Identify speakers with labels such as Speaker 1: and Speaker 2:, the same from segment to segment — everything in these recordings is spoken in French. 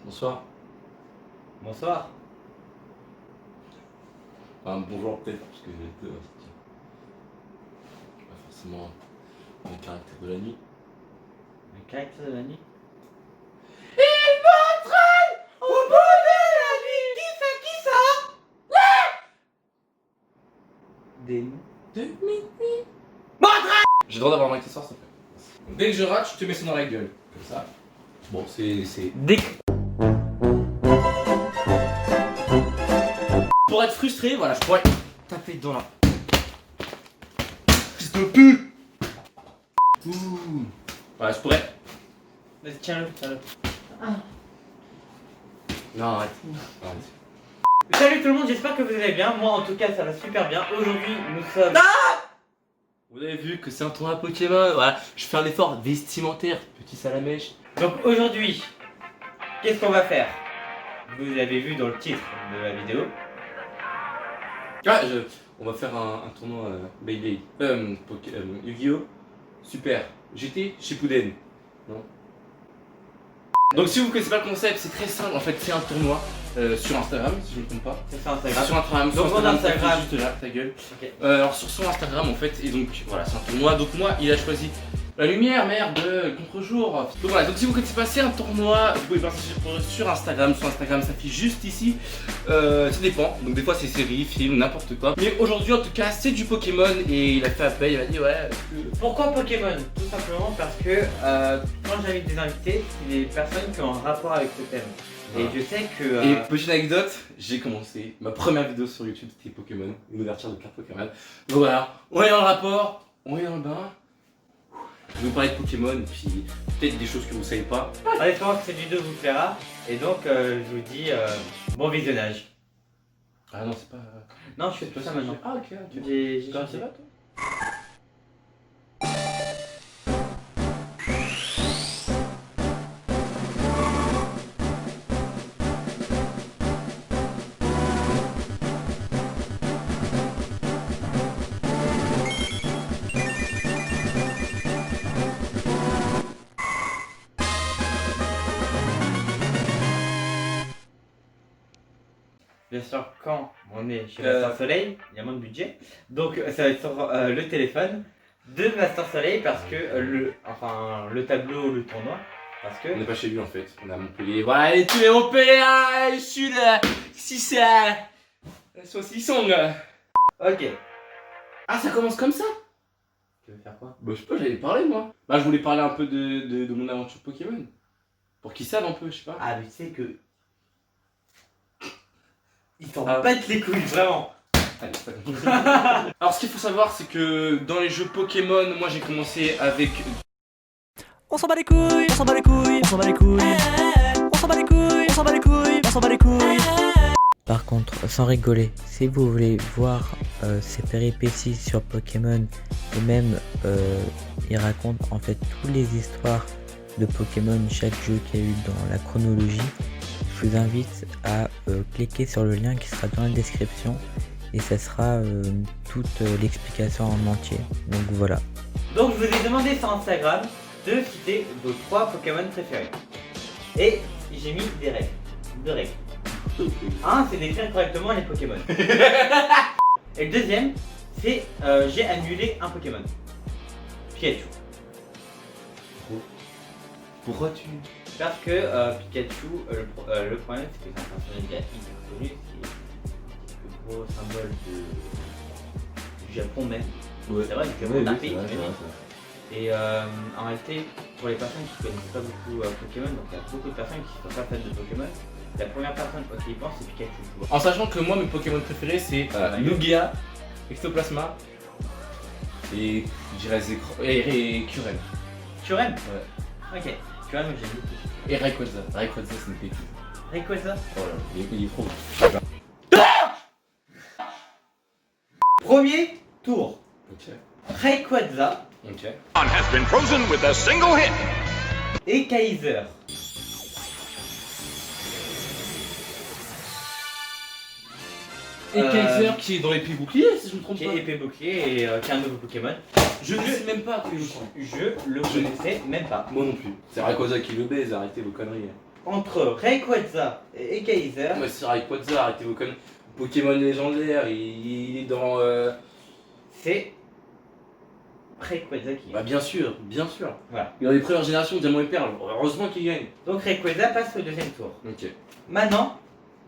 Speaker 1: Bonsoir.
Speaker 2: Bonsoir.
Speaker 1: Enfin, bonjour peut-être, parce que j'ai pas forcément le caractère de la nuit.
Speaker 2: Le caractère de la nuit.
Speaker 3: Il m'entraîne au bout de la nuit. Qui ça
Speaker 2: Des noms.
Speaker 1: De minuit.
Speaker 3: M'entraîne.
Speaker 1: J'ai le droit d'avoir un accessoire, s'il te plaît. Dès que je rate, je te mets ça dans la gueule. Comme ça. Bon, c'est.
Speaker 2: Des...
Speaker 3: Pour être frustré, voilà, je pourrais taper dans la...
Speaker 1: Fils de pute. Ouh.
Speaker 3: Voilà, je pourrais...
Speaker 2: Vas-y, tiens-le, tiens-le.
Speaker 1: Non, arrête. Arrête.
Speaker 2: Salut tout le monde, j'espère que vous allez bien. Moi en tout cas ça va super bien. Aujourd'hui nous sommes...
Speaker 3: Vous avez vu que c'est un tournoi Pokémon, voilà, je fais un effort vestimentaire, petit salamèche.
Speaker 2: Donc aujourd'hui, qu'est-ce qu'on va faire? Vous l'avez vu dans le titre de la vidéo.
Speaker 1: Ah, on va faire un tournoi Beyblade. Yu-Gi-Oh! Super. GT Shippuden. Non. Donc si vous connaissez pas le concept, c'est très simple. En fait, c'est un tournoi sur Instagram, si je ne me trompe pas.
Speaker 2: C'est ça Instagram.
Speaker 1: Sur Instagram.
Speaker 2: Donc mon Instagram.
Speaker 1: Juste là, ta gueule.
Speaker 2: Ok.
Speaker 1: Alors sur son Instagram en fait, et donc voilà, c'est un tournoi. Donc moi, il a choisi la lumière, merde, contre-jour. Donc voilà, donc si vous connaissez pas, c'est un tournoi. Vous pouvez passer sur Instagram. Sur Instagram, ça affiche juste ici. Ça dépend. Donc des fois c'est séries, films, n'importe quoi. Mais aujourd'hui en tout cas, c'est du Pokémon et il a fait appel. Il m'a dit ouais.
Speaker 2: Pourquoi Pokémon? Tout simplement parce que quand j'invite des invités, c'est des personnes qui ont un rapport avec ce thème. Et
Speaker 1: Ah.
Speaker 2: je sais que...
Speaker 1: Et petite anecdote, j'ai commencé, ma première vidéo sur YouTube c'était Pokémon, une ouverture de carte Pokémon. Donc voilà, on est dans le rapport, on est dans le bain. Je vais vous parler de Pokémon et puis peut-être des choses que vous savez pas.
Speaker 2: En espérant que cette vidéo vous plaira. Et donc je vous dis bon visionnage.
Speaker 1: Ah non, c'est pas.
Speaker 2: Non, je fais tout ça maintenant.
Speaker 1: Ah ok, ok.
Speaker 2: J'ai
Speaker 1: Toi,
Speaker 2: changé.
Speaker 1: ça va toi?
Speaker 2: Bien sûr, quand on est chez Master Soleil, il y a moins de budget. Donc ça va être sur le téléphone de Master Soleil parce que le tableau, le tournoi, parce que...
Speaker 1: On n'est pas chez lui en fait, on est à Montpellier. Voilà, et tu es Montpellier, je suis là. Si ça. Saucisson là.
Speaker 2: Ok.
Speaker 1: Ah, ça commence comme ça?
Speaker 2: Tu veux faire quoi?
Speaker 1: Bah, je sais pas, j'allais parler moi. Bah, je voulais parler un peu de mon aventure Pokémon. Pour qu'ils savent un peu, je sais pas.
Speaker 2: Ah mais tu sais que... Ils s'en
Speaker 1: Ah.
Speaker 2: battent les couilles, vraiment.
Speaker 1: Allez, c'est pas compliqué. Alors, ce qu'il faut savoir, c'est que dans les jeux Pokémon, moi j'ai commencé avec.
Speaker 4: On s'en bat les couilles, on s'en bat les couilles, on s'en bat les couilles. On s'en bat les couilles, on s'en bat les couilles, on s'en bat les couilles. Par contre, sans rigoler, si vous voulez voir ces péripéties sur Pokémon et même il raconte en fait toutes les histoires de Pokémon, chaque jeu qu'il y a eu dans la chronologie, je vous invite à cliquer sur le lien qui sera dans la description et ça sera toute l'explication en entier. Donc voilà.
Speaker 2: Donc je vous ai demandé sur Instagram de citer vos 3 Pokémon préférés. Et j'ai mis des règles. 2 règles. Un, c'est d'écrire correctement les Pokémon. Et le deuxième, c'est j'ai annulé un Pokémon. Pikachu.
Speaker 1: Pourquoi tu.
Speaker 2: Parce que Pikachu, le problème c'est que c'est un personnage déjà hyper connu, qui est le plus gros symbole du Japon même.
Speaker 1: Ouais.
Speaker 2: C'est vrai, du Japon d'un pays, t'imagines. Et en réalité, pour les personnes qui ne connaissent pas beaucoup Pokémon, donc il y a beaucoup de personnes qui ne sont pas fans de Pokémon, la première personne auquel ils pensent c'est Pikachu. Tu vois.
Speaker 1: En sachant que moi, mes Pokémon préférés, c'est Lugia, Ectoplasma et je dirais et Curel.
Speaker 2: Kyurem.
Speaker 1: Ouais.
Speaker 2: Ok. Kyurem, j'ai beaucoup.
Speaker 1: Et Rayquaza. Rayquaza, c'est une pépite.
Speaker 2: Rayquaza.
Speaker 1: Oh là, il est trop.
Speaker 2: Premier tour.
Speaker 1: Ok.
Speaker 2: Rayquaza
Speaker 1: Ok.
Speaker 5: has been frozen with a single hit.
Speaker 2: et Kaiser.
Speaker 1: Et Kaiser qui est dans l'épée bouclier, si je me trompe
Speaker 2: Qui
Speaker 1: pas.
Speaker 2: est épée bouclier et qui est un nouveau Pokémon.
Speaker 1: Je ne sais même pas que
Speaker 2: Je le connaissais même pas.
Speaker 1: Moi non plus. C'est Rayquaza qui le baise, arrêtez vos conneries.
Speaker 2: entre Rayquaza et Kaiser.
Speaker 3: Moi, c'est Rayquaza, arrêtez vos conneries. Pokémon légendaire, il est dans.
Speaker 2: C'est Rayquaza qui
Speaker 3: Bah,
Speaker 2: gagne.
Speaker 3: bien sûr, bien sûr.
Speaker 2: Voilà.
Speaker 3: Il est dans les premières générations, Diamant et Perle. Heureusement qu'il gagne.
Speaker 2: Donc Rayquaza passe au deuxième tour.
Speaker 3: Ok.
Speaker 2: Maintenant,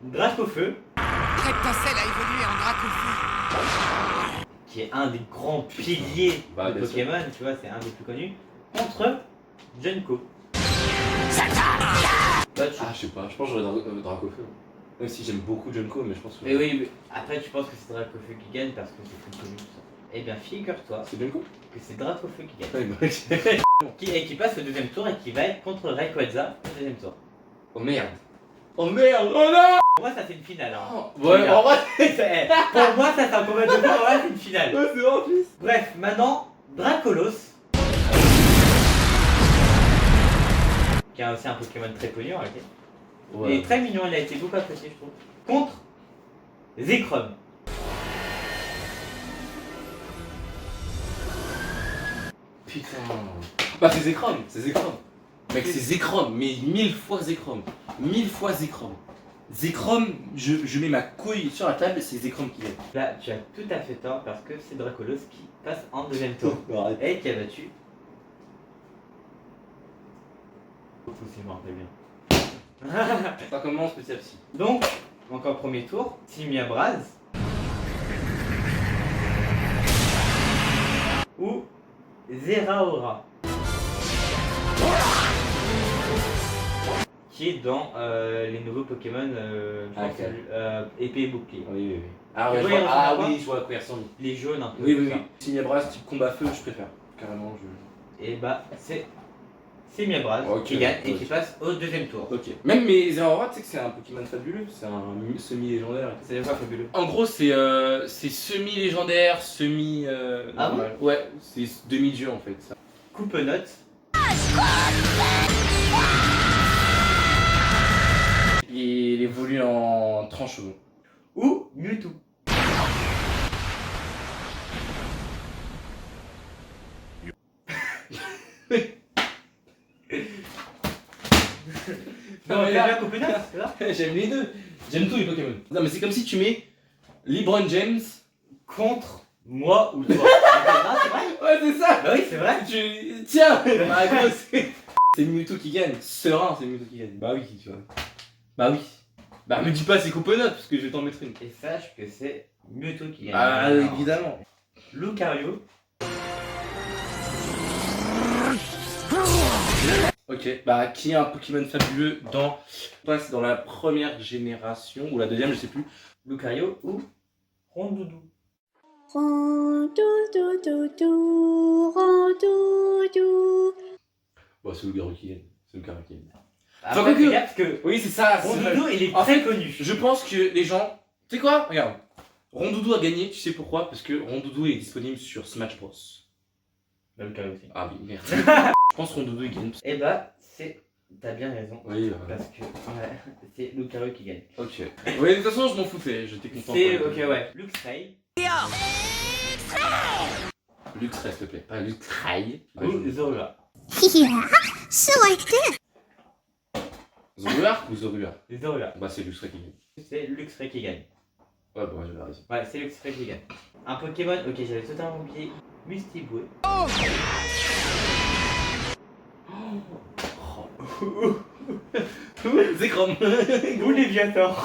Speaker 2: Dracofeu,
Speaker 6: Reptacell a évolué en Dracofeu.
Speaker 2: qui est un des grands piliers
Speaker 3: Bah,
Speaker 2: de
Speaker 3: bien sûr.
Speaker 2: Pokémon, tu vois, c'est un des plus connus, contre Junko. Bah, tu-
Speaker 3: Ah, je sais pas, je pense que j'aurais Dracofeu. Même si j'aime beaucoup Junko, mais je pense que.
Speaker 2: Mais oui, mais après tu penses que c'est Dracofeu qui gagne parce que c'est plus connu tout ça. Eh bien, figure-toi
Speaker 3: C'est Junko?
Speaker 2: que c'est Dracofeu qui gagne.
Speaker 3: Ouais, bah,
Speaker 2: Qui passe au deuxième tour et qui va être contre Rayquaza au deuxième tour.
Speaker 3: Oh merde! Oh merde! Oh non!
Speaker 2: Pour moi, ça c'est une finale. Hein.
Speaker 3: Ouais, en vrai,
Speaker 2: Pour moi, ça c'est un combat de bois, en vrai, c'est une finale.
Speaker 3: ouais, c'est vrai en plus!
Speaker 2: Bref, maintenant, Dracolos, qui est aussi un Pokémon très connu en réalité. Il est très mignon, il a été beaucoup apprécié, je trouve. Contre Zekrom.
Speaker 3: Putain! Bah, c'est Zekrom, c'est Zekrom! Mec, c'est Zekrom, mais 1000 fois Zekrom! 1000 fois Zekrom! Zekrom, je mets ma couille sur la table, c'est Zekrom qui gagne.
Speaker 2: Là, tu as tout à fait tort parce que c'est Dracolos qui passe en deuxième tour. Et qui a battu. Si je me rappelle bien.
Speaker 3: Ça commence petit à petit.
Speaker 2: Donc, encore premier tour, Simia Braz. Ou Zeraora. Qui est dans les nouveaux Pokémon, je pense,
Speaker 3: Ok.
Speaker 2: épée et bouclier.
Speaker 3: Oui, oui, oui. Ah, ouais,
Speaker 2: Et
Speaker 3: je
Speaker 2: oui,
Speaker 3: vois,
Speaker 2: il
Speaker 3: ah
Speaker 2: ressemble à
Speaker 3: oui, je vois à quoi il ressemble.
Speaker 2: Les jaunes un peu.
Speaker 3: Oui,
Speaker 2: tout
Speaker 3: oui,
Speaker 2: ça.
Speaker 3: oui. Signé Brass, type combat feu, je préfère. Carrément, je.
Speaker 2: Et bah, c'est Simia Braz
Speaker 3: Ok,
Speaker 2: qui gagne et
Speaker 3: ok.
Speaker 2: qui passe au deuxième tour.
Speaker 3: Ok. Même mes Zeraora, tu sais que c'est un Pokémon fabuleux, c'est un semi-légendaire.
Speaker 2: C'est pas fabuleux.
Speaker 3: En gros, c'est semi-légendaire, semi.
Speaker 2: Ah
Speaker 3: normal. Ouais, c'est demi-dieu en fait. Ça.
Speaker 2: Coupenot.
Speaker 3: Il évolue en tranchevaux.
Speaker 2: Ou Mewtwo.
Speaker 3: Non, mais
Speaker 2: là,
Speaker 3: là-
Speaker 2: Coupenot, c'est ça?
Speaker 3: J'aime les deux. J'aime tous les Pokémon. Non, mais c'est comme si tu mets LeBron James.
Speaker 2: Contre moi ou toi. Non, c'est vrai?
Speaker 3: Ouais, c'est ça.
Speaker 2: Bah oui, c'est vrai.
Speaker 3: Tiens. Bah, gros, c'est Mewtwo qui gagne. Serein, c'est Mewtwo qui gagne. Bah oui, tu vois. Bah oui. Bah me dis pas c'est Coupenot parce que je vais t'en mettre une.
Speaker 2: Et sache que c'est Mewtwo qui gagne.
Speaker 3: Ah
Speaker 2: Non.
Speaker 3: évidemment.
Speaker 2: Lucario.
Speaker 3: Ok, bah qui est un Pokémon fabuleux dans. Passe dans la première génération ou la deuxième, je sais plus.
Speaker 2: Lucario ou Rondoudou.
Speaker 7: Rondoudou, rondoudou.
Speaker 3: Bon, c'est Lucario qui gagne. C'est Lucario qui gagne.
Speaker 2: Après,
Speaker 3: Enfin,
Speaker 2: fais gaffe parce que
Speaker 3: Oui, c'est ça.
Speaker 2: Rondoudou, il est
Speaker 3: En
Speaker 2: très
Speaker 3: fait,
Speaker 2: connu.
Speaker 3: Je pense que les gens. Tu sais quoi? Regarde. Rondoudou a gagné, tu sais pourquoi? Parce que Rondoudou est disponible sur Smash Bros.
Speaker 2: Bah, Lucario aussi.
Speaker 3: Ah oui, merde. Je pense Rondoudou il gagne.
Speaker 2: Et bah, c'est. T'as bien raison.
Speaker 3: Oui,
Speaker 2: Parce que ouais, c'est Lucario qui gagne.
Speaker 3: ok. Oui, de toute façon, je m'en foutais, j'étais content.
Speaker 2: C'est ok, ouais. Luxray
Speaker 3: Luxray, s'il te plaît. Pas Luxray.
Speaker 2: ou Zorua.
Speaker 3: Zoruar ou Zorua?
Speaker 2: Zorua.
Speaker 3: Bah, c'est Luxray qui gagne.
Speaker 2: C'est Luxray qui gagne.
Speaker 3: Ouais, bon, j'avais raison.
Speaker 2: Ouais, c'est Luxray qui gagne. Un Pokémon, ok, j'avais totalement oublié. Mustiboué.
Speaker 3: Zekrom.
Speaker 2: Ou Léviator.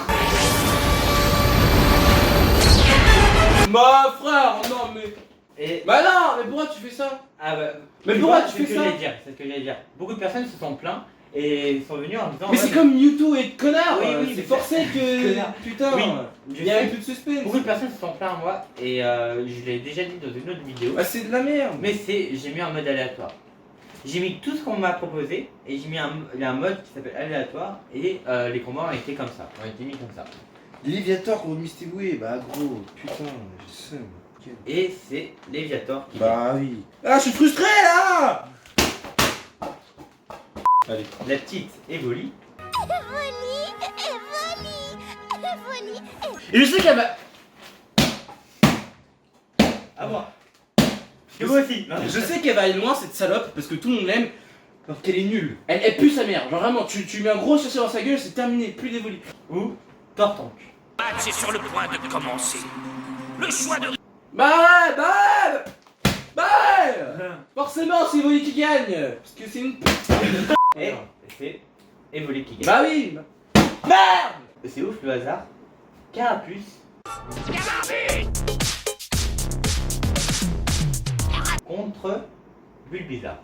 Speaker 3: Ma frère, non mais.
Speaker 2: Et.
Speaker 3: Bah non, mais pourquoi tu fais ça?
Speaker 2: Ah bah.
Speaker 3: Mais
Speaker 2: tu
Speaker 3: pourquoi
Speaker 2: vois,
Speaker 3: tu
Speaker 2: c'est
Speaker 3: fais
Speaker 2: ce que
Speaker 3: ça?
Speaker 2: j'allais dire, c'est ce que j'allais dire. Beaucoup de personnes se sont plaints et sont venues en disant.
Speaker 3: Mais c'est comme Mewtwo et connard.
Speaker 2: Oui, oui,
Speaker 3: c'est
Speaker 2: mais
Speaker 3: forcé que.
Speaker 2: Connard.
Speaker 3: Putain.
Speaker 2: Oui,
Speaker 3: Il
Speaker 2: je
Speaker 3: y avait
Speaker 2: sais.
Speaker 3: plus de suspense.
Speaker 2: Beaucoup de personnes se sont plaints à moi et je l'ai déjà dit dans une autre vidéo.
Speaker 3: Bah, c'est de la merde.
Speaker 2: Mais j'ai mis un mode aléatoire. J'ai mis tout ce qu'on m'a proposé et j'ai mis il y a un mode qui s'appelle aléatoire et les combats ont été comme ça, ont été mis comme ça.
Speaker 8: Léviator contre Mistiboué, bah gros, putain, je sais.
Speaker 2: Et c'est Léviator qui gagne.
Speaker 8: Bah oui.
Speaker 3: Ah, je suis frustré là. Allez.
Speaker 2: La petite Evoli.
Speaker 3: Et je sais qu'elle va.
Speaker 2: À moi. Et moi aussi. Non,
Speaker 3: Je sais qu'elle va aller loin cette salope parce que tout le monde l'aime. Parce qu'elle est nulle. Elle pue sa mère. Genre vraiment, tu mets un gros chercheur dans sa gueule, c'est terminé, plus d'évolu.
Speaker 2: Ou Tortank.
Speaker 5: Match est sur le point de commencer. Le choix de...
Speaker 3: Bah forcément, c'est Evoli qui gagne. Parce que c'est une pute.
Speaker 2: Et c'est Evoli qui gagne.
Speaker 3: Bah oui. Merde.
Speaker 2: C'est ouf le hasard. Carapuce. Contre Bulbizarre.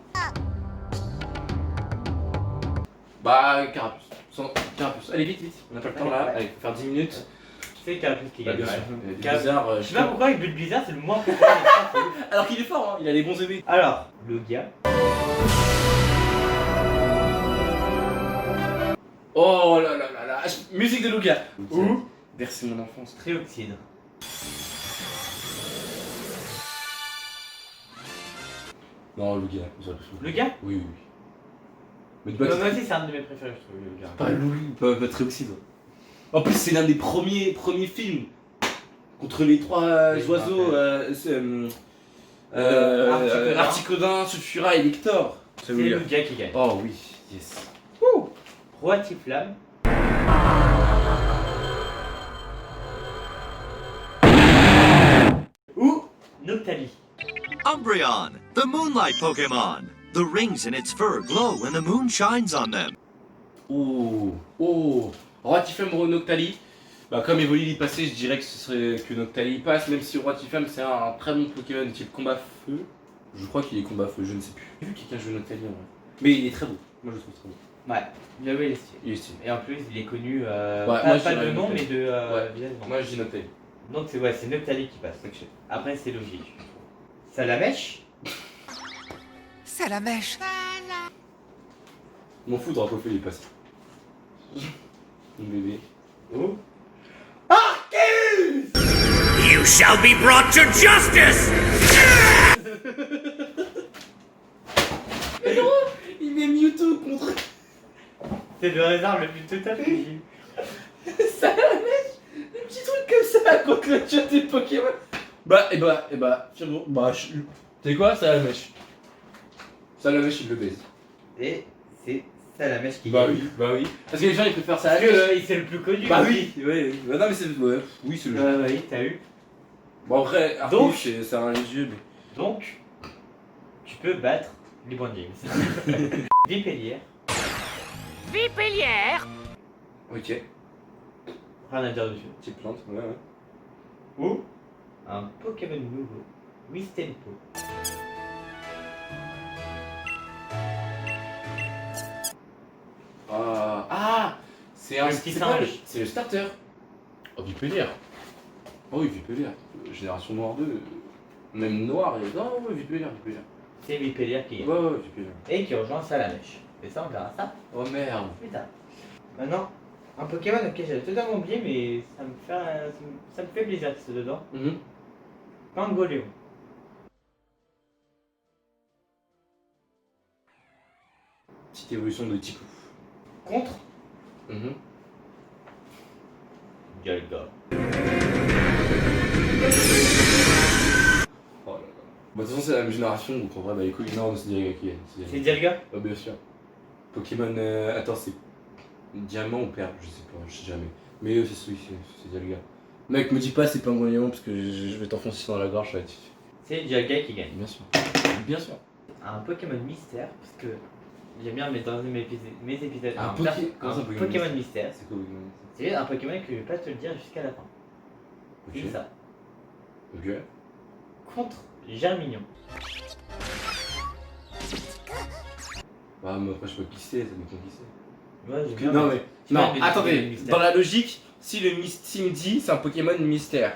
Speaker 3: Bah Carapuce. Carapuce. Allez vite. On n'a pas le temps là.
Speaker 2: Ouais.
Speaker 3: Allez, faut faire 10 minutes.
Speaker 2: C'est Carapuce qui gagne.
Speaker 3: Bien sûr.
Speaker 2: ouais.
Speaker 3: Bizarre.
Speaker 2: Je sais pas pourquoi avec Bulbizarre c'est le moins populaire des trois, c'est ouf.
Speaker 3: Alors qu'il est fort, hein. Il a des bons EV.
Speaker 2: Alors, Logia.
Speaker 3: Oh là là là là. Musique de Lugia.
Speaker 2: Ou
Speaker 3: Bercer mon enfance.
Speaker 2: Trioxyde.
Speaker 3: Non, Lugia.
Speaker 2: Logia.
Speaker 3: Oui, oui. Mais
Speaker 2: Moi aussi c'est un de mes préférés je trouve Logia.
Speaker 3: Pas Louis, pas Trioxyde. En plus, c'est l'un des premiers films contre les trois
Speaker 2: Oui,
Speaker 3: oiseaux. Articodin, Sulfura et Victor.
Speaker 2: C'est Logia qui gagne.
Speaker 3: Oh oui, yes.
Speaker 2: Roatiflamme. Ou Noctali.
Speaker 9: Umbreon, the moonlight Pokemon. The rings in its fur glow when the moon shines on them.
Speaker 3: Oh, Roatiflamme Noctali. Bah, comme Evoli est passé, je dirais que ce serait que Noctali passe, même si Roatiflamme c'est un très bon Pokémon type combat feu. Je crois qu'il est combat feu, je ne sais plus. J'ai vu quelqu'un jouer Noctali en vrai. Mais il est très beau. Moi je le trouve très beau.
Speaker 2: Ouais, j'avoue il est stylé.
Speaker 3: Il est stylé.
Speaker 2: Et en plus il est connu
Speaker 3: moi,
Speaker 2: pas
Speaker 3: je
Speaker 2: de
Speaker 3: dirais
Speaker 2: nom mais
Speaker 3: Noctali.
Speaker 2: de
Speaker 3: Ouais.
Speaker 2: visage.
Speaker 3: Moi je dis Noctali.
Speaker 2: Donc c'est Noctali qui passe.
Speaker 3: Ok.
Speaker 2: Après c'est logique. Salamèche.
Speaker 6: Salamèche.
Speaker 3: M'en fous, Dracofeu il est passé. Mon bébé.
Speaker 2: Ou
Speaker 5: You shall be brought to justice!
Speaker 3: Il met Mewtwo contre.
Speaker 2: c'est le hasard le plus total que j'ai eu.
Speaker 3: Des petits trucs comme ça contre le chat des Pokémon. Finalement, tu sais quoi, ça la mèche. Ça la mèche, il le baise.
Speaker 2: Et c'est Salamèche qui
Speaker 3: Bah
Speaker 2: gagne.
Speaker 3: oui. Parce que les gens ils préfèrent ça à
Speaker 2: Parce
Speaker 3: la mèche.
Speaker 2: que c'est le plus connu.
Speaker 3: Bah
Speaker 2: aussi.
Speaker 3: oui, bah non mais c'est. Ouais, oui, c'est le jeu.
Speaker 2: Oui, t'as eu.
Speaker 3: Bon après,
Speaker 2: Donc-
Speaker 3: Arceus, c'est un jeu, mais.
Speaker 2: Donc, tu peux battre LeBron James. Vipellière.
Speaker 6: Vipellière.
Speaker 3: Ok.
Speaker 2: Rien à dire dessus.
Speaker 3: Petite plante, ouais.
Speaker 2: Ou un Pokémon nouveau, Wistempo.
Speaker 3: C'est un
Speaker 2: Le petit
Speaker 3: c'est quoi,
Speaker 2: singe.
Speaker 3: c'est le starter. Oh, Vipellière. Oh oui, Vipellière. Génération Noire 2. Même Noir et. Non, ouais, Vipellière.
Speaker 2: C'est Vipellière qui gagne.
Speaker 3: Ouais, Vipellière.
Speaker 2: Et qui rejoint Salamèche. Et ça, on verra ça
Speaker 3: Oh merde.
Speaker 2: plus tard. Maintenant, un Pokémon auquel j'avais totalement oublié, mais ça me fait plaisir que c'est dedans. Pangoléon.
Speaker 3: Petite évolution de Tiku.
Speaker 2: Contre Dialga.
Speaker 3: Oh là là. Bah, de toute façon, c'est la même génération, donc en vrai, bah les couilles, non, c'est Dialga qui gagne.
Speaker 2: C'est Dialga.
Speaker 3: Oh, bien sûr. Pokémon. Attends, c'est. Diamant ou perle, je sais pas, je sais jamais. Mais c'est Dialga. Mec, me dis pas c'est Pangolion parce que je vais t'enfoncer dans la gorge là.
Speaker 2: C'est Dialga qui gagne.
Speaker 3: Bien sûr. Bien sûr.
Speaker 2: Un Pokémon mystère, parce que j'aime bien mettre dans mes épisodes.
Speaker 3: Un
Speaker 2: Pokémon
Speaker 3: Pokémon
Speaker 2: mystère.
Speaker 3: C'est quoi Pokémon?
Speaker 2: C'est un Pokémon que je vais pas te le dire jusqu'à la fin.
Speaker 3: Ok.
Speaker 2: C'est ça.
Speaker 3: Ok.
Speaker 2: Contre Germignon.
Speaker 3: Bah, moi après, je sais pas qui c'est, ça dépend qui c'est.
Speaker 2: Ouais, j'aime bien
Speaker 3: Non,
Speaker 2: mettre-
Speaker 3: mais.
Speaker 2: j'aime bien
Speaker 3: Non,
Speaker 2: mettre des
Speaker 3: attendez,
Speaker 2: Pokémon mystères.
Speaker 3: dans la logique, si le Misty me dit c'est un Pokémon mystère,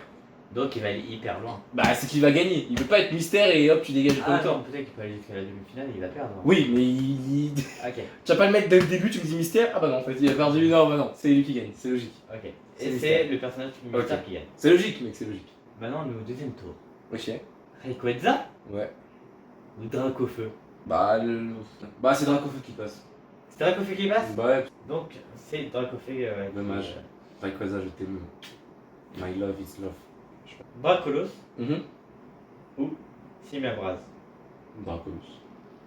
Speaker 2: Donc il va aller hyper loin.
Speaker 3: bah c'est qu'il va gagner. Il peut pas être mystère et hop, tu dégages pas
Speaker 2: Ah
Speaker 3: le temps.
Speaker 2: non, peut-être qu'il peut aller jusqu'à la demi-finale et il va perdre.
Speaker 3: Oui, mais il.
Speaker 2: Ok,
Speaker 3: Tu vas pas le mettre dès le début, tu me dis mystère. Ah bah non, en fait, il a perdu. Non, bah non, c'est lui qui gagne, c'est logique.
Speaker 2: ok.
Speaker 3: C'est
Speaker 2: Et
Speaker 3: mystère.
Speaker 2: c'est le personnage mystère
Speaker 3: Ok.
Speaker 2: qui gagne.
Speaker 3: C'est logique, mec, c'est logique.
Speaker 2: Maintenant, nous au deuxième tour.
Speaker 3: Ok.
Speaker 2: Rayquaza
Speaker 3: Ouais.
Speaker 2: ou Dracofeu?
Speaker 3: Bah, bah c'est Dracofeu qui passe.
Speaker 2: C'est Dracofeu qui passe?
Speaker 3: Bah ouais,
Speaker 2: Donc c'est Dracofeu.
Speaker 3: dommage. Rayquaza, je t'aime. My love is love.
Speaker 2: Dracolos
Speaker 3: Mhm.
Speaker 2: ou Simabraz.
Speaker 3: Dracolos.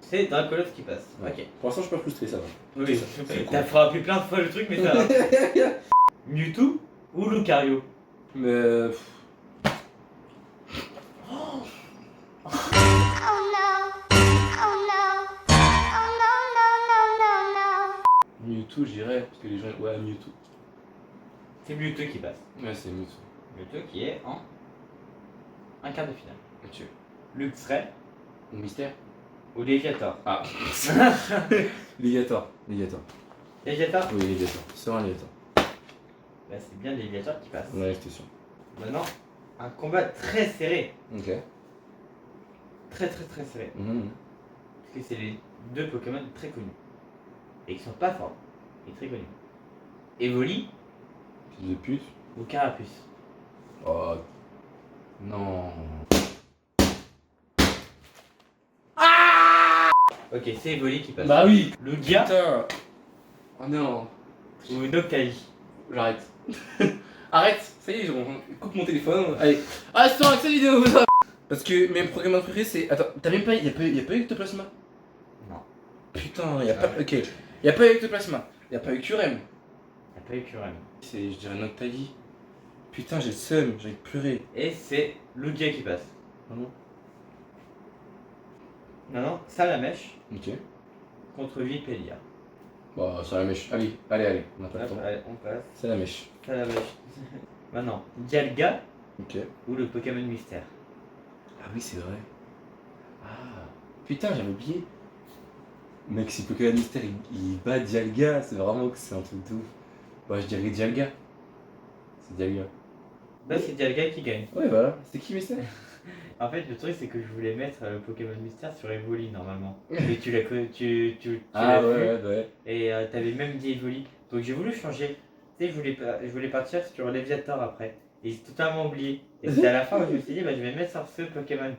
Speaker 2: C'est Dracolos qui passe.
Speaker 3: Ouais.
Speaker 2: Ok.
Speaker 3: Pour l'instant, je suis pas frustré, ça va.
Speaker 2: Oui,
Speaker 3: c'est
Speaker 2: t'as frappé plein de fois le truc, mais ça va. Mewtwo ou Lucario?
Speaker 3: Mais. Mewtwo, j'irais, parce que les gens. Ouais, Mewtwo.
Speaker 2: C'est Mewtwo qui passe.
Speaker 3: Ouais, c'est Mewtwo.
Speaker 2: Mewtwo qui est en un quart de finale.
Speaker 3: Ok.
Speaker 2: Luxray
Speaker 3: Mon mystère.
Speaker 2: ou Léviator?
Speaker 3: Ah. Léviator. Léviator.
Speaker 2: Léviator?
Speaker 3: Oui, Léviator. C'est un Léviator.
Speaker 2: Bah, c'est bien Léviator qui passe.
Speaker 3: Ouais, j'étais sûr.
Speaker 2: Maintenant, un combat très serré.
Speaker 3: Ok.
Speaker 2: Très serré.
Speaker 3: Mhm.
Speaker 2: Parce que c'est les deux Pokémon très connus. Et qui sont pas forts, mais très connus. Evoli
Speaker 3: Fils de pute.
Speaker 2: ou Carapuce?
Speaker 3: Oh. Non.
Speaker 2: Ok, c'est Evoli qui passe.
Speaker 3: Bah oui.
Speaker 2: Lugia
Speaker 3: Putain. Oh non.
Speaker 2: ou Noctali?
Speaker 3: J'arrête. Arrête. Ça y est, coupe mon téléphone. Allez. Ah, c'est avec cette vidéo. Parce que mes Pokémon préférés, c'est. Attends, t'as même pas. Y'a pas eu Ectoplasma?
Speaker 2: Non.
Speaker 3: Putain, y'a pas. Ok. Y'a pas eu Ectoplasma. Y'a pas eu Curem.
Speaker 2: Y'a pas eu Curem.
Speaker 3: C'est, je dirais Noctali. Putain, j'ai le seum, j'ai pleuré.
Speaker 2: Et c'est Lugia qui passe.
Speaker 3: Vraiment?
Speaker 2: Non, Salamèche
Speaker 3: Ok.
Speaker 2: contre Vipelia.
Speaker 3: Bah, ça la mèche. Allez, on a pas le
Speaker 2: Hop,
Speaker 3: temps.
Speaker 2: allez, on passe.
Speaker 3: C'est la mèche.
Speaker 2: Salamèche. Maintenant, Dialga
Speaker 3: Ok.
Speaker 2: ou le Pokémon mystère?
Speaker 3: Ah oui, c'est vrai. Ah. Putain, j'avais oublié. Mec, si Pokémon Mystère il bat Dialga, c'est vraiment que c'est un truc de ouf. Bah, je dirais Dialga. C'est Dialga.
Speaker 2: Là, c'est Dialga qui gagne.
Speaker 3: Ouais, voilà. C'était qui Mystère?
Speaker 2: En fait, le truc, c'est que je voulais mettre le Pokémon mystère sur Evoli normalement. Mais tu l'as tu
Speaker 3: Ah
Speaker 2: l'as vu.
Speaker 3: ouais, ouais.
Speaker 2: Et t'avais même dit Evoli. Donc j'ai voulu changer. Tu sais, je voulais partir sur Léviator après. Et j'ai totalement oublié. Et c'est à la fin où je me suis dit, bah je vais mettre sur ce Pokémon.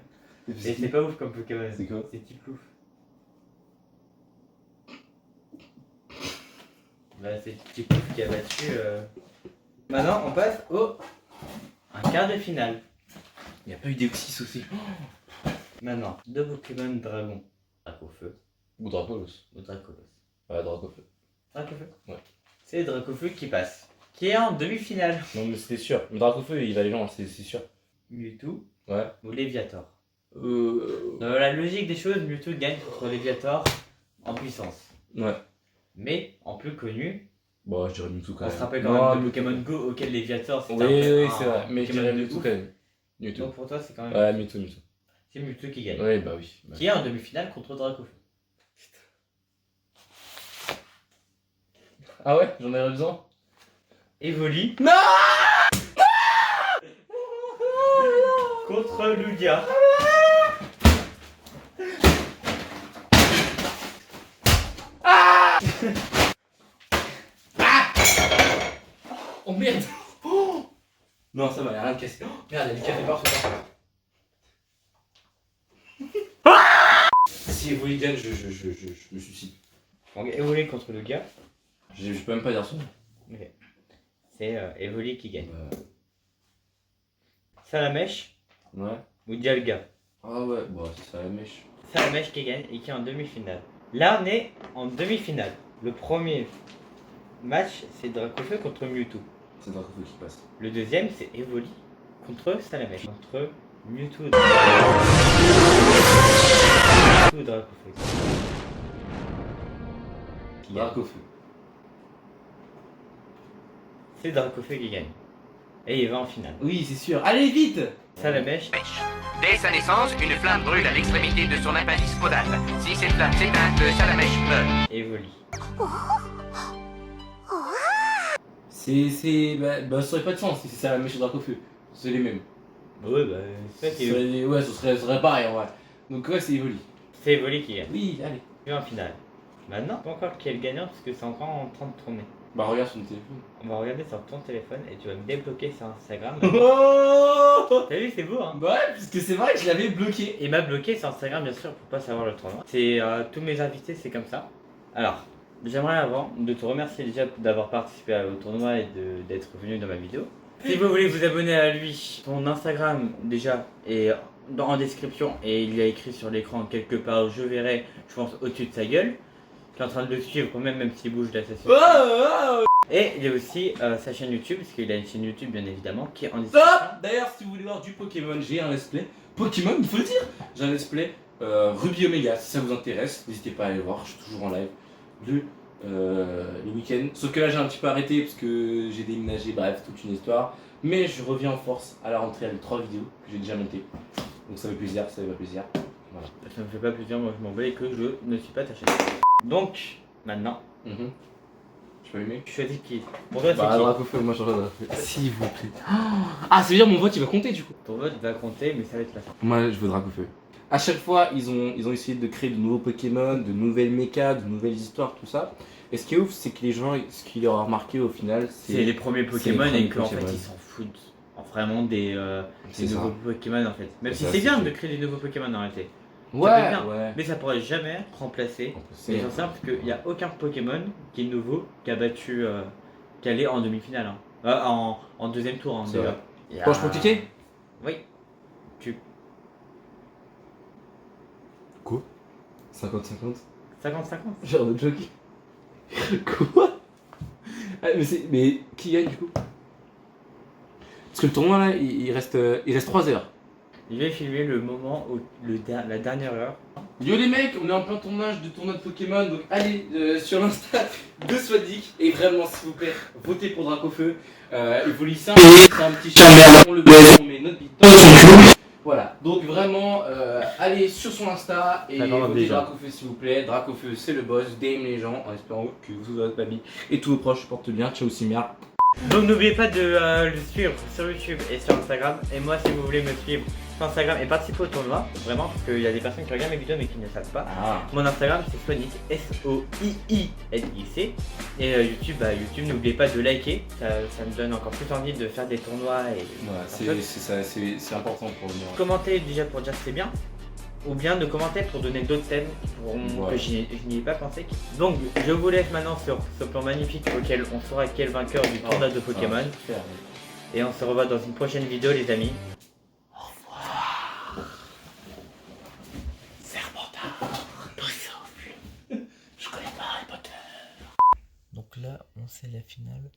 Speaker 2: Et c'est pas ouf comme Pokémon.
Speaker 3: C'est quoi?
Speaker 2: C'est Tiplouf. Bah c'est Tiplouf qui a battu. Maintenant, on passe au un quart de finale.
Speaker 3: Il n'y a pas eu Deoxys aussi.
Speaker 2: Maintenant, deux Pokémon Dragon. Dracofeu
Speaker 3: Ou Dracolos.
Speaker 2: ou Dracolos.
Speaker 3: Ouais, Dracofeu.
Speaker 2: Dracofeu.
Speaker 3: Ouais.
Speaker 2: C'est Dracofeu qui passe. Qui est en demi-finale.
Speaker 3: Non, mais c'était sûr. Mais Dracofeu, il va aller loin, c'est sûr.
Speaker 2: Mewtwo
Speaker 3: Ouais.
Speaker 2: ou Léviator. Dans la logique des choses, Mewtwo gagne contre Léviator en puissance.
Speaker 3: Ouais.
Speaker 2: Mais en plus connu,
Speaker 3: Bon, je dirais Mewtwo quand
Speaker 2: on
Speaker 3: même.
Speaker 2: se rappelle quand même de Pokémon Go auquel Léviator c'était
Speaker 3: Oui, c'est vrai. Mais je
Speaker 2: Pokémon
Speaker 3: dirais
Speaker 2: de
Speaker 3: Mewtwo
Speaker 2: ouf.
Speaker 3: quand même. Mewtwo.
Speaker 2: Donc pour toi, c'est quand même.
Speaker 3: Ouais, Mewtwo.
Speaker 2: C'est Mewtwo qui gagne.
Speaker 3: Ouais, bah oui.
Speaker 2: Qui est en demi-finale contre Dracofeu.
Speaker 3: Ah ouais, j'en ai besoin.
Speaker 2: Evoli
Speaker 3: Non
Speaker 2: contre Lugia.
Speaker 3: Oh merde. Non, ça va, y'a rien de cassé. Oh, merde, il y a du café partout. Si Evoli gagne, je me suicide.
Speaker 2: Donc Evoli contre Lugia.
Speaker 3: Je peux même pas dire son nom.
Speaker 2: Ok. C'est Evoli qui gagne. Salamèche
Speaker 3: Ouais.
Speaker 2: ou Dialga.
Speaker 3: Ah ouais, bon, c'est ça la mèche.
Speaker 2: Salamèche qui gagne et qui est en demi-finale. Là, on est en demi-finale. Le premier match, c'est Dracofeu contre Mewtwo.
Speaker 3: C'est Dracofeu qui passe.
Speaker 2: Le deuxième, c'est Evoli contre Salamèche. Contre Mewtwo et Dracofeu. Qui gagne.
Speaker 3: Dracofeu.
Speaker 2: C'est Dracofeu qui gagne. Et il va en finale.
Speaker 3: Oui, c'est sûr. Allez, vite.
Speaker 2: Salamèche.
Speaker 5: Dès sa naissance, une flamme brûle à l'extrémité de son appendice caudal. Si cette flamme s'éteint, le salamèche meurt.
Speaker 2: Evoli.
Speaker 3: Bah, ça aurait pas de sens si c'est ça la mèche et Dracofeu. C'est les mêmes.
Speaker 2: Ouais, bah, c'est ça qui est.
Speaker 3: Ouais, ce serait pareil en vrai. Donc, ouais, c'est Evoli.
Speaker 2: C'est Evoli qui gagne.
Speaker 3: Oui, allez.
Speaker 2: Il va en finale. Maintenant, pas encore qui est le gagnant parce que c'est encore en train de tourner.
Speaker 3: Bah, regarde sur mon téléphone.
Speaker 2: On va regarder sur ton téléphone et tu vas me débloquer sur Instagram.
Speaker 3: Oh
Speaker 2: T'as vu, c'est beau, hein?
Speaker 3: Bah ouais, parce que c'est vrai que je l'avais bloqué.
Speaker 2: Il m'a bloqué sur Instagram, bien sûr, pour pas savoir le tournoi. C'est tous mes invités, c'est comme ça. Alors, j'aimerais avant de te remercier déjà d'avoir participé au tournoi et d'être venu dans ma vidéo. Si vous voulez vous abonner à lui, son Instagram déjà est en description et il y a écrit sur l'écran quelque part, je verrai, je pense au-dessus de sa gueule, qui est en train de le suivre quand même s'il bouge là, ça suffit. Et il y a aussi sa chaîne YouTube, parce qu'il a une chaîne YouTube bien évidemment, qui est en description.
Speaker 3: D'ailleurs, si vous voulez voir du Pokémon, j'ai un let's play. Pokémon, il faut le dire. J'ai un let's play Ruby Omega, si ça vous intéresse, n'hésitez pas à aller voir, je suis toujours en live le week-end. Sauf que là j'ai un petit peu arrêté parce que j'ai déménagé, bref, toute une histoire. Mais je reviens en force à la rentrée avec 3 vidéos que j'ai déjà montées. Donc ça fait plaisir, ça fait pas plaisir. Voilà.
Speaker 2: Ça me fait pas plaisir, moi je m'en bats les couilles, je ne suis pas ta chaîne. Donc, maintenant,
Speaker 3: Je peux allumer.
Speaker 2: tu choisis qui. Pour toi, c'est
Speaker 3: Bah,
Speaker 2: qui?
Speaker 3: Dracofeu, moi je change Dracofeu. S'il vous plaît. Ah, ça veut dire mon vote il va compter du coup.
Speaker 2: Ton vote va compter, mais ça va être la fin.
Speaker 3: Moi je veux Dracofeu. À chaque fois, ils ont essayé de créer de nouveaux Pokémon, de nouvelles mechas, de nouvelles histoires, tout ça. Et ce qui est ouf, c'est que les gens, ce qui leur a remarqué au final,
Speaker 2: C'est les premiers Pokémon
Speaker 3: les premiers
Speaker 2: et qu'en fait
Speaker 3: Pokémon.
Speaker 2: ils s'en foutent vraiment des nouveaux Pokémon en fait. Même
Speaker 3: C'est
Speaker 2: si
Speaker 3: ça,
Speaker 2: c'est bien
Speaker 3: c'est
Speaker 2: de
Speaker 3: fait.
Speaker 2: créer des nouveaux Pokémon en réalité.
Speaker 3: Ouais,
Speaker 2: Ça peut être bien.
Speaker 3: ouais.
Speaker 2: Mais ça pourrait jamais remplacer
Speaker 3: C'est
Speaker 2: les gens simples parce qu'il n'y a aucun Pokémon qui est nouveau qui a battu qui allait en demi-finale. Hein. En deuxième tour hein,
Speaker 3: C'est
Speaker 2: déjà.
Speaker 3: vrai.
Speaker 2: Il y a-
Speaker 3: Bon, je peux cliquer?
Speaker 2: Oui. Tu.
Speaker 3: Quoi? 50-50?
Speaker 2: 50-50.
Speaker 3: Genre de jockey. Quoi? Mais qui gagne du coup? Parce que le tournoi là, il reste 3 heures.
Speaker 2: Je vais filmer le moment où la dernière heure.
Speaker 3: Yo les mecs, on est en plein tournage de tournoi de Pokémon, donc allez sur l'insta de Swadic et vraiment s'il vous plaît, votez pour Dracofeu. Il faut lui c'est un petit chat, on le baisse, on met notre bite dans son cul. Voilà, donc vraiment allez sur son Insta et votez Dracofeu s'il vous plaît. Dracofeu c'est le boss, DM les gens en espérant que vous, votre famille et tous vos proches se portent bien. Ciao Simia.
Speaker 2: Donc n'oubliez pas de le suivre sur YouTube et sur Instagram. Et moi si vous voulez me suivre sur Instagram et participer au tournoi, vraiment parce qu'il y a des personnes qui regardent mes vidéos mais qui ne le savent pas. Mon Instagram c'est Sonic, S-O-I-I-N-I-C. Et YouTube, YouTube n'oubliez pas de liker, ça me donne encore plus envie de faire des tournois et
Speaker 3: C'est important pour moi.
Speaker 2: commenter déjà pour dire que c'est bien. Ou bien de commenter pour donner d'autres thèmes que je n'y ai pas pensé. Donc je vous laisse maintenant sur ce plan magnifique auquel on saura quel vainqueur du tournoi de Pokémon. Et on se revoit dans une prochaine vidéo les amis. Au revoir. Serpentard. Je connais pas Harry Potter.
Speaker 4: Donc là, on sait la finale.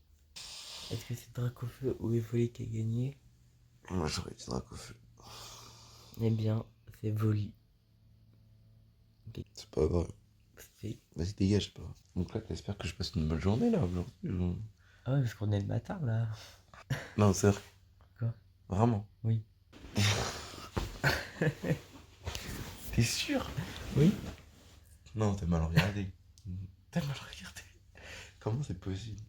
Speaker 4: Est-ce que c'est Dracofeu ou Evoli qui a gagné?
Speaker 8: Moi j'aurais dit Dracofeu.
Speaker 4: Eh bien, c'est Voli.
Speaker 8: C'est pas grave.
Speaker 4: C'est...
Speaker 8: Vas-y, dégage pas. Donc là, t'espères que je passe une bonne journée là aujourd'hui?
Speaker 4: Ah ouais, parce qu'on est le matin là.
Speaker 8: Non, c'est vrai.
Speaker 4: Quoi?
Speaker 8: Vraiment?
Speaker 4: Oui.
Speaker 8: T'es sûr?
Speaker 4: Oui.
Speaker 8: Non, t'as mal regardé. T'as mal regardé. Comment c'est possible?